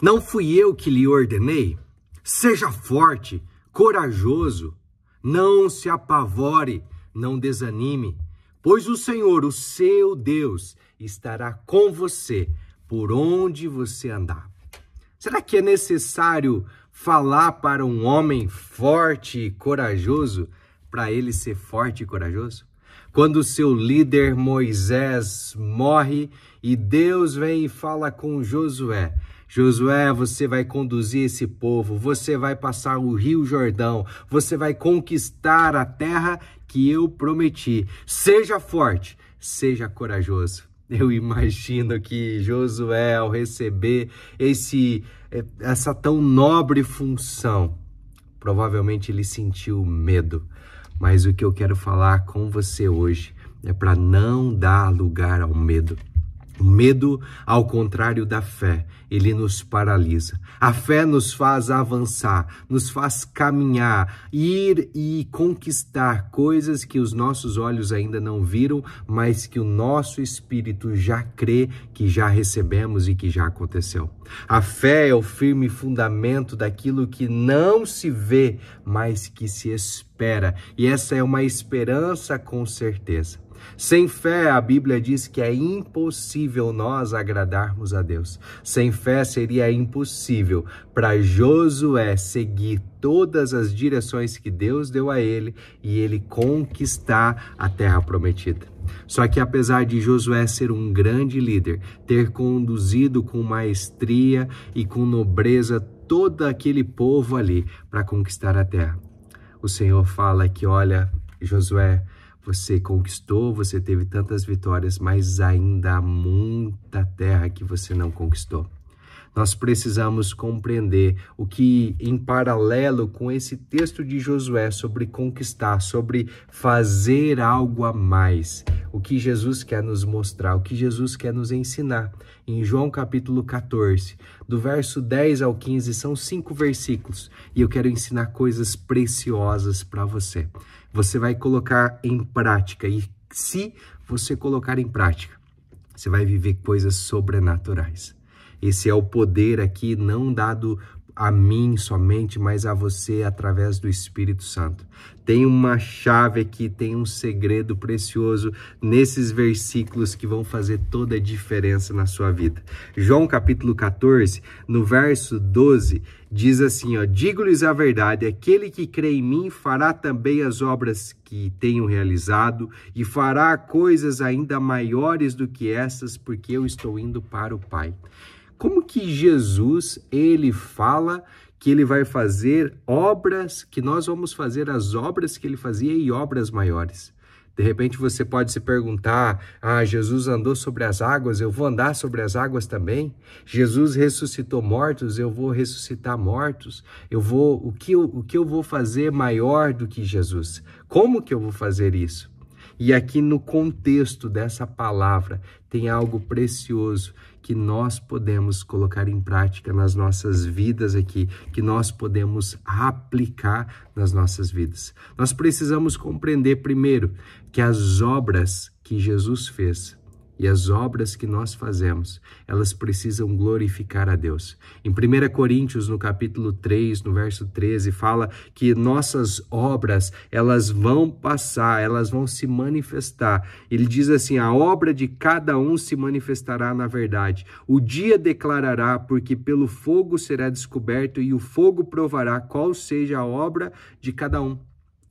Não fui eu que lhe ordenei? Seja forte, corajoso, não se apavore, não desanime, pois o Senhor, o seu Deus, estará com você por onde você andar. Será que é necessário falar para um homem forte e corajoso para ele ser forte e corajoso? Quando o seu líder Moisés morre e Deus vem e fala com Josué: Josué, você vai conduzir esse povo, você vai passar o Rio Jordão, você vai conquistar a terra que eu prometi. Seja forte, seja corajoso. Eu imagino que Josué, ao receber essa tão nobre função, provavelmente ele sentiu medo. Mas o que eu quero falar com você hoje é para não dar lugar ao medo. O medo, ao contrário da fé, ele nos paralisa. A fé nos faz avançar, nos faz caminhar, ir e conquistar coisas que os nossos olhos ainda não viram, mas que o nosso espírito já crê que já recebemos e que já aconteceu. A fé é o firme fundamento daquilo que não se vê, mas que se espera. E essa é uma esperança com certeza. Sem fé, a Bíblia diz que é impossível nós agradarmos a Deus. Sem fé seria impossível para Josué seguir todas as direções que Deus deu a ele e ele conquistar a terra prometida. Só que apesar de Josué ser um grande líder, ter conduzido com maestria e com nobreza todo aquele povo ali para conquistar a terra, o Senhor fala que, olha, Josué, você conquistou, você teve tantas vitórias, mas ainda há muita terra que você não conquistou. Nós precisamos compreender o que, em paralelo com esse texto de Josué sobre conquistar, sobre fazer algo a mais, o que Jesus quer nos mostrar, o que Jesus quer nos ensinar. Em João capítulo 14, do verso 10 ao 15, são 5 versículos, e eu quero ensinar coisas preciosas para você. Você vai colocar em prática, e se você colocar em prática, você vai viver coisas sobrenaturais. Esse é o poder aqui, não dado a mim somente, mas a você através do Espírito Santo. Tem uma chave aqui, tem um segredo precioso nesses versículos que vão fazer toda a diferença na sua vida. João capítulo 14, no verso 12, diz assim, ó: digo-lhes a verdade, aquele que crê em mim fará também as obras que tenho realizado e fará coisas ainda maiores do que essas, porque eu estou indo para o Pai. Como que Jesus, ele fala que ele vai fazer obras, que nós vamos fazer as obras que ele fazia e obras maiores? De repente você pode se perguntar: Jesus andou sobre as águas, eu vou andar sobre as águas também? Jesus ressuscitou mortos, eu vou ressuscitar mortos? O que eu vou fazer maior do que Jesus? Como que eu vou fazer isso? E aqui no contexto dessa palavra tem algo precioso que nós podemos colocar em prática nas nossas vidas aqui, que nós podemos aplicar nas nossas vidas. Nós precisamos compreender primeiro que as obras que Jesus fez e as obras que nós fazemos, elas precisam glorificar a Deus. Em 1 Coríntios, no capítulo 3, no verso 13, fala que nossas obras, elas vão passar, elas vão se manifestar. Ele diz assim: a obra de cada um se manifestará na verdade. O dia declarará, porque pelo fogo será descoberto e o fogo provará qual seja a obra de cada um.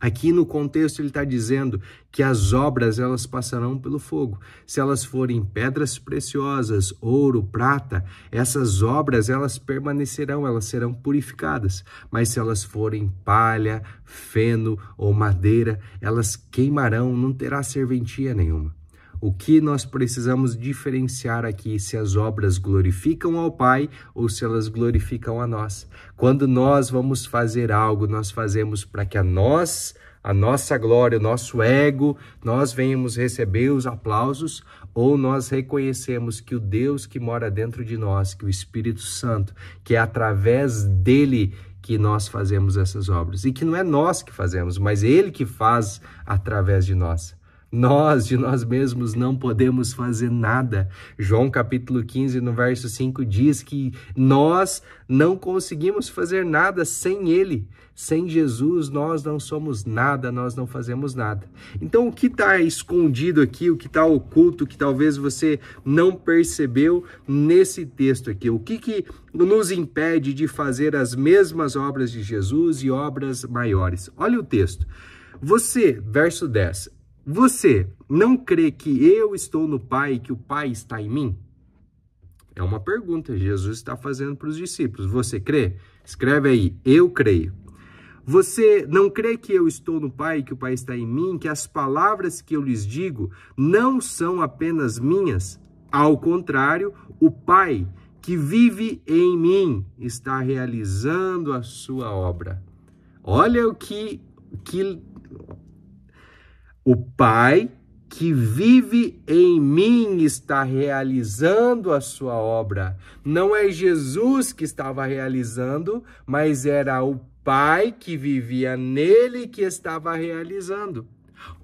Aqui no contexto ele está dizendo que as obras elas passarão pelo fogo. Se elas forem pedras preciosas, ouro, prata, essas obras elas permanecerão, elas serão purificadas. Mas se elas forem palha, feno ou madeira, elas queimarão, não terá serventia nenhuma. O que nós precisamos diferenciar aqui, se as obras glorificam ao Pai ou se elas glorificam a nós. Quando nós vamos fazer algo, nós fazemos para que a nossa glória, o nosso ego, nós venhamos receber os aplausos, ou nós reconhecemos que o Deus que mora dentro de nós, que o Espírito Santo, que é através dele que nós fazemos essas obras. E que não é nós que fazemos, mas ele que faz através de nós. Nós, de nós mesmos, não podemos fazer nada. João capítulo 15, no verso 5, diz que nós não conseguimos fazer nada sem Ele. Sem Jesus, nós não somos nada, nós não fazemos nada. Então, o que está escondido aqui, o que está oculto, que talvez você não percebeu nesse texto aqui? O que nos impede de fazer as mesmas obras de Jesus e obras maiores? Olha o texto. Você, verso 10, você não crê que eu estou no Pai e que o Pai está em mim? É uma pergunta que Jesus está fazendo para os discípulos. Você crê? Escreve aí, eu creio. Você não crê que eu estou no Pai e que o Pai está em mim, que as palavras que eu lhes digo não são apenas minhas? Ao contrário, o Pai que vive em mim está realizando a sua obra. Olha o que o Pai que vive em mim está realizando a sua obra. Não é Jesus que estava realizando, mas era o Pai que vivia nele que estava realizando.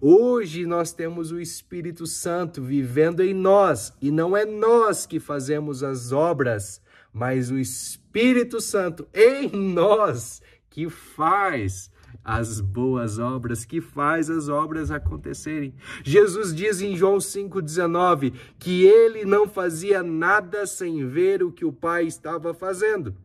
Hoje nós temos o Espírito Santo vivendo em nós, e não é nós que fazemos as obras, mas o Espírito Santo em nós que faz as boas obras, que faz as obras acontecerem. Jesus diz em João 5,19 que ele não fazia nada sem ver o que o Pai estava fazendo.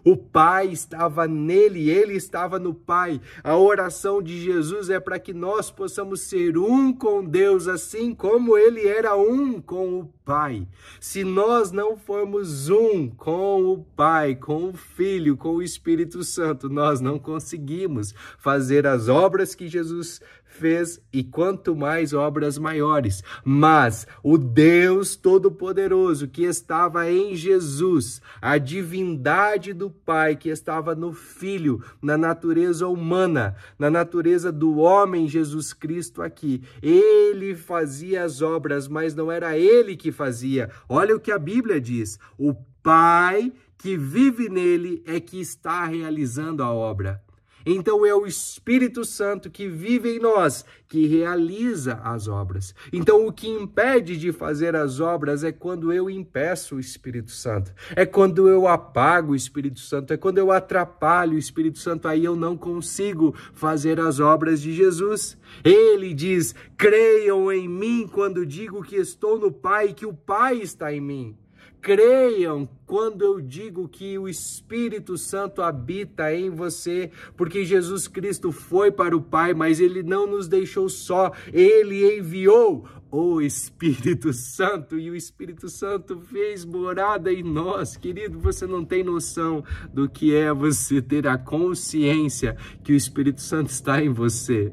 O Pai estava nele, ele estava no Pai. A oração de Jesus é para que nós possamos ser um com Deus, assim como ele era um com o Pai. Se nós não formos um com o Pai, com o Filho, com o Espírito Santo, nós não conseguimos fazer as obras que Jesus fez e quanto mais obras maiores. Mas o Deus Todo-Poderoso que estava em Jesus, a divindade do Pai que estava no Filho, na natureza humana, na natureza do homem Jesus Cristo aqui, ele fazia as obras, mas não era ele que fazia. Olha o que a Bíblia diz: o Pai que vive nele é que está realizando a obra. Então é o Espírito Santo que vive em nós, que realiza as obras. Então o que impede de fazer as obras é quando eu impeço o Espírito Santo. É quando eu apago o Espírito Santo, é quando eu atrapalho o Espírito Santo, aí eu não consigo fazer as obras de Jesus. Ele diz: creiam em mim quando digo que estou no Pai e que o Pai está em mim. Creiam quando eu digo que o Espírito Santo habita em você, porque Jesus Cristo foi para o Pai, mas ele não nos deixou só, ele enviou o Espírito Santo e o Espírito Santo fez morada em nós. Querido, você não tem noção do que é você ter a consciência que o Espírito Santo está em você.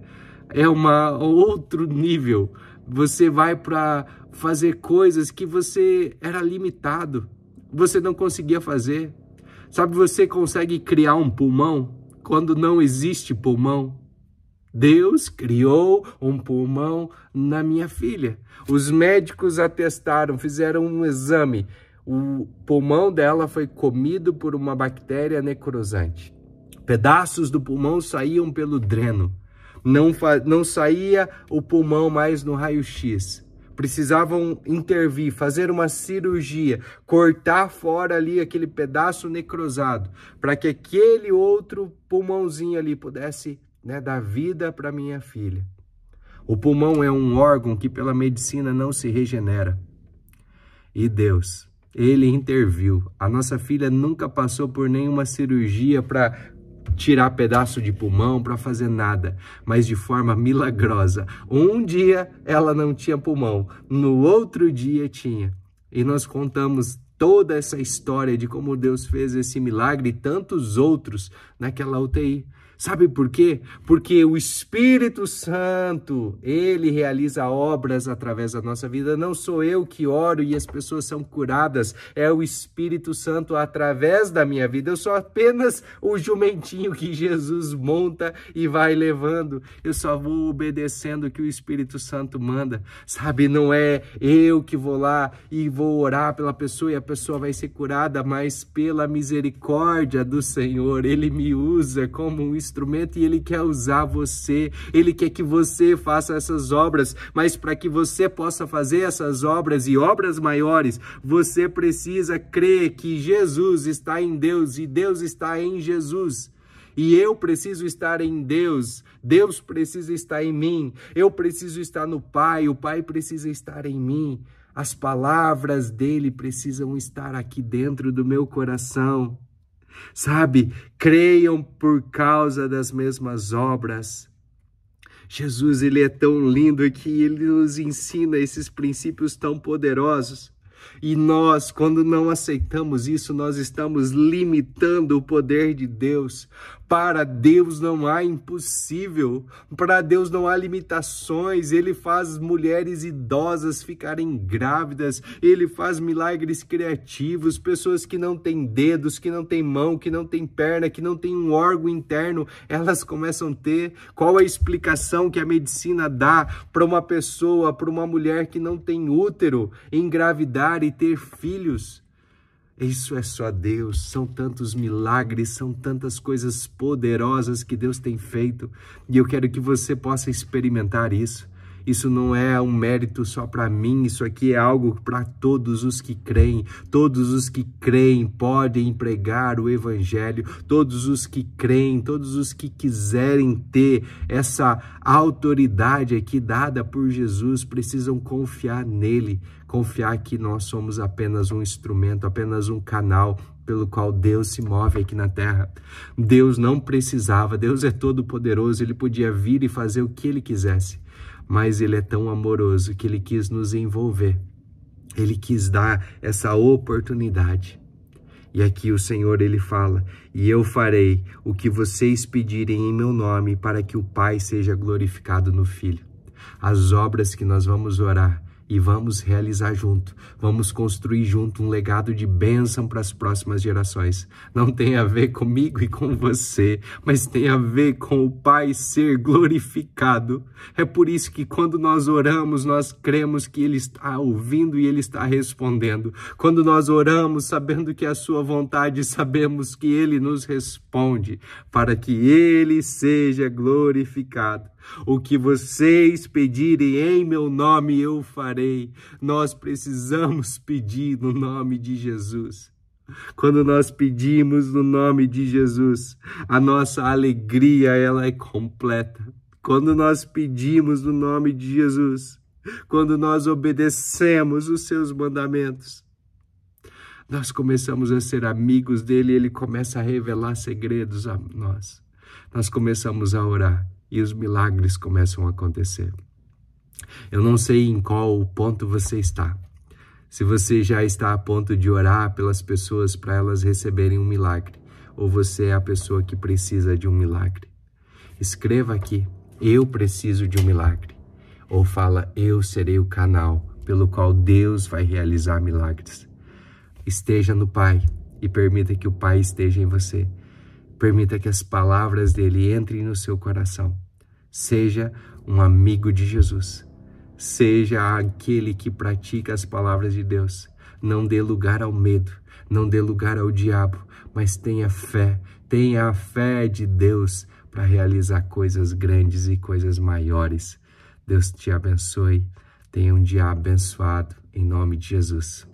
É outro nível. Você vai para fazer coisas que você era limitado, você não conseguia fazer. Sabe, você consegue criar um pulmão quando não existe pulmão. Deus criou um pulmão na minha filha. Os médicos atestaram, fizeram um exame. O pulmão dela foi comido por uma bactéria necrosante. Pedaços do pulmão saíam pelo dreno. Não saía o pulmão mais no raio-x. Precisavam intervir, fazer uma cirurgia, cortar fora ali aquele pedaço necrosado, para que aquele outro pulmãozinho ali pudesse, dar vida para minha filha. O pulmão é um órgão que pela medicina não se regenera. E Deus, ele interviu. A nossa filha nunca passou por nenhuma cirurgia para tirar pedaço de pulmão, para fazer nada, mas de forma milagrosa. Um dia ela não tinha pulmão, no outro dia tinha. E nós contamos toda essa história de como Deus fez esse milagre e tantos outros naquela UTI. Sabe por quê? Porque o Espírito Santo, ele realiza obras através da nossa vida. Não sou eu que oro e as pessoas são curadas. É o Espírito Santo através da minha vida. Eu sou apenas o jumentinho que Jesus monta e vai levando. Eu só vou obedecendo o que o Espírito Santo manda. Sabe, não é eu que vou lá e vou orar pela pessoa e a pessoa vai ser curada, mas pela misericórdia do Senhor. Ele me usa como um instrumento e Ele quer usar você. Ele quer que você faça essas obras, mas para que você possa fazer essas obras e obras maiores, você precisa crer que Jesus está em Deus e Deus está em Jesus. E eu preciso estar em Deus, Deus precisa estar em mim, eu preciso estar no Pai, o Pai precisa estar em mim. As palavras dele precisam estar aqui dentro do meu coração. Sabe, creiam por causa das mesmas obras. Jesus, ele é tão lindo que ele nos ensina esses princípios tão poderosos. E nós, quando não aceitamos isso, nós estamos limitando o poder de Deus. Para Deus não há impossível, para Deus não há limitações. Ele faz mulheres idosas ficarem grávidas, Ele faz milagres criativos, pessoas que não têm dedos, que não têm mão, que não têm perna, que não têm um órgão interno, elas começam a ter. Qual a explicação que a medicina dá para uma pessoa, para uma mulher que não tem útero, engravidar e ter filhos? Isso é só Deus, são tantos milagres, são tantas coisas poderosas que Deus tem feito, e eu quero que você possa experimentar isso. Isso não é um mérito só para mim, isso aqui é algo para todos os que creem. Todos os que creem podem pregar o evangelho, todos os que creem, todos os que quiserem ter essa autoridade aqui dada por Jesus, precisam confiar nele, confiar que nós somos apenas um instrumento, apenas um canal pelo qual Deus se move aqui na terra. Deus não precisava, Deus é todo poderoso, ele podia vir e fazer o que ele quisesse. Mas ele é tão amoroso que ele quis nos envolver. Ele quis dar essa oportunidade. E aqui o Senhor, ele fala: e eu farei o que vocês pedirem em meu nome, para que o Pai seja glorificado no Filho. As obras que nós vamos orar e vamos realizar junto, vamos construir junto um legado de bênção para as próximas gerações. Não tem a ver comigo e com você, mas tem a ver com o Pai ser glorificado. É por isso que quando nós oramos, nós cremos que Ele está ouvindo e Ele está respondendo. Quando nós oramos, sabendo que é a sua vontade, sabemos que Ele nos responde, para que Ele seja glorificado. O que vocês pedirem em meu nome, eu farei. Nós precisamos pedir no nome de Jesus. Quando nós pedimos no nome de Jesus, a nossa alegria, ela é completa. Quando nós pedimos no nome de Jesus, quando nós obedecemos os seus mandamentos, nós começamos a ser amigos dele, ele começa a revelar segredos a nós. Nós começamos a orar e os milagres começam a acontecer. Eu não sei em qual ponto você está. Se você já está a ponto de orar pelas pessoas para elas receberem um milagre, ou você é a pessoa que precisa de um milagre. Escreva aqui: eu preciso de um milagre. Ou fala: eu serei o canal pelo qual Deus vai realizar milagres. Esteja no Pai e permita que o Pai esteja em você. Permita que as palavras dele entrem no seu coração. Seja um amigo de Jesus. Seja aquele que pratica as palavras de Deus. Não dê lugar ao medo, não dê lugar ao diabo, mas tenha a fé de Deus para realizar coisas grandes e coisas maiores. Deus te abençoe. Tenha um dia abençoado, em nome de Jesus.